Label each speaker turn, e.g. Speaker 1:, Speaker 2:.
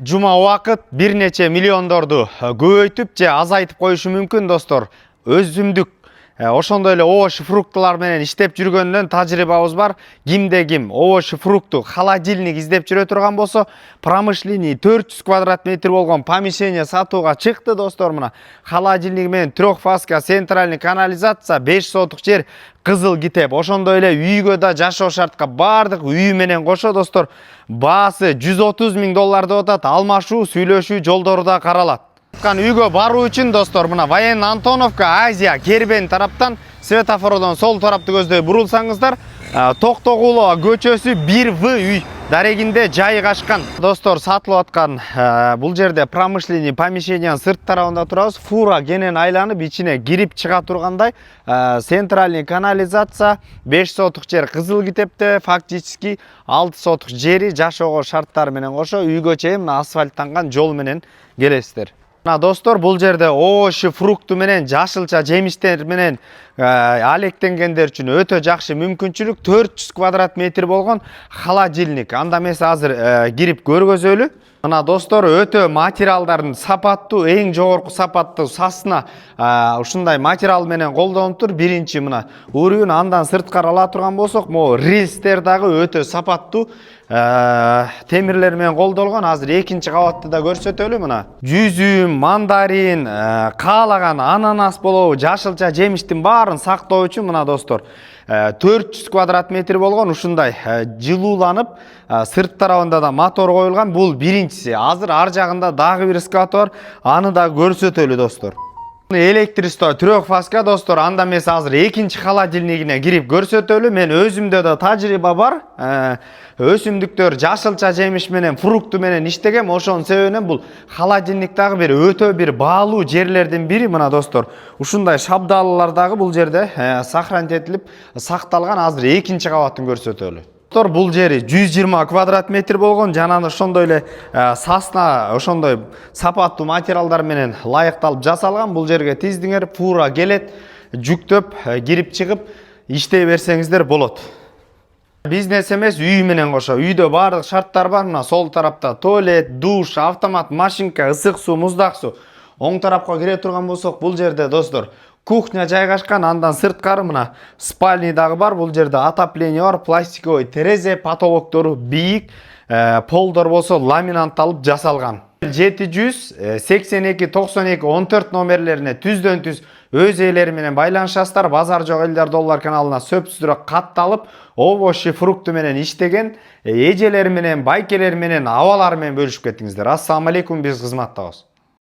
Speaker 1: жума убакыт бир нече миллиондорду көбөйтүп же азайтып коюшу мүмкүн достор. Өзүмдүк ошондой эле овощ фруктылар менен иштеп жүргөндөн тажрыйбабыз бар. Кимде ким овощ фрукту холодильник издеп жүрө турган болсо, промышлений 400 квадрат метр болгон помещение сатууга чыкты достор. Мына холодильник менен трехфазка центральный канализация, 5 соток жер, кызыл китеп. Ошондой эле үйгө да жашоо шартка бардык үй менен кошо достор. Баасы $130,000 деп атат. Алмашуу, сүйлөшүү жолдору да каралат. Үйгө баруу үчүн достор, мына Воен Антоновка Азия Кербен тараптан светофордон сол тарапты көздөй бурулсаңыздар, Токтогулова көчөсү 1В үй дарегинде жайгашкан. Достор, сатылып аткан бул жерде промышлений помещениянын сырт тарабында турабыз. Фура кенен айланып ичине кирип чыга тургандай центральный канализация, 5 соток жер кызыл китепте, фактически 6 соток жери жашоого шарттары менен кошо үйгө чейин асфальттанган жол менен келесиздер. Достор, бул жерде овощ фрукту менен жашылча жемиштер менен алектенгендер үчүн өтө жакшы мүмкүнчүлүк. 400 квадрат метр болгон холодильник. Анда эмес азыр кирип көргөзөлү. Мына достор, өтө материалдардын сапаттуу, эң жогорку сапаттуу сасына ушундай материал менен колдонуптур. Биринчи мына үрүн, андан сырткары ала турган болсок, могу рельстер дагы өтө сапаттуу темирлер менен колдолгон. Азыр экинчи кабатты да көрсөтөлү. Мына жүзүм, мандарин, каалаган ананас болобу, жашылча жемиштин баарын сактоо үчүн мына достор 400 квадрат метр болгон ушундай жылууланып, сырт тарабында да мотор коюлган. Бул биринчиси. Азыр ар жагында дагы бир скат бар, аны да көрсөтөлү достор. Электристо трехфазка достор, анда эмес азыр экинчи холодильнигине кирип көрсөтөлү. Мен өзүмдө да тажрыйба бар. Өсүмдүктөр жашылча жемиш менен, фрукту менен иштегем. Ошонун себебинен бул холодильник дагы бир өтө бир баалуу жерлердин бири. Мына достор, ушундай шабдалылар дагы бул жерде сохранить этилип сакталган. Азыр экинчи кабатын көрсөтөлү. Бул жери 120 квадрат метр болгон, жана ошондой эле сасна, ошондой сапаттуу материалдар менен лайыкталып жасалган. Бул жерге тиздиңер, фура келет, жүктөп, кирип чыгып иштей берсеңиздер болот. Бизнес эмес, үй менен кошо. Үйдө бардык шарттар бар. Мына сол тарапта туалет, душ, автомат машинка, ысык суу, муздак суу. Оң тарапка кире турган болсок, бул жерде достор кухня жайгашкан. Андан сырткары мына спальный дагы бар. Бул жерде отопление бар, пластиковый терезе, потолоктору бийик, полдор болсо ламинантталып жасалган. 782 92 14 номерлерине түздөн түз өз ээлери менен байланышасыздар. Базар жок элдер доллар каналына сөпсүзүрөөк катталып, овощ фрукту менен иштеген эжелери менен, байкелери менен, абалары менен бөлүшүп кеттиңиздер. Ассаламу алейкум, биз кызматтабыз.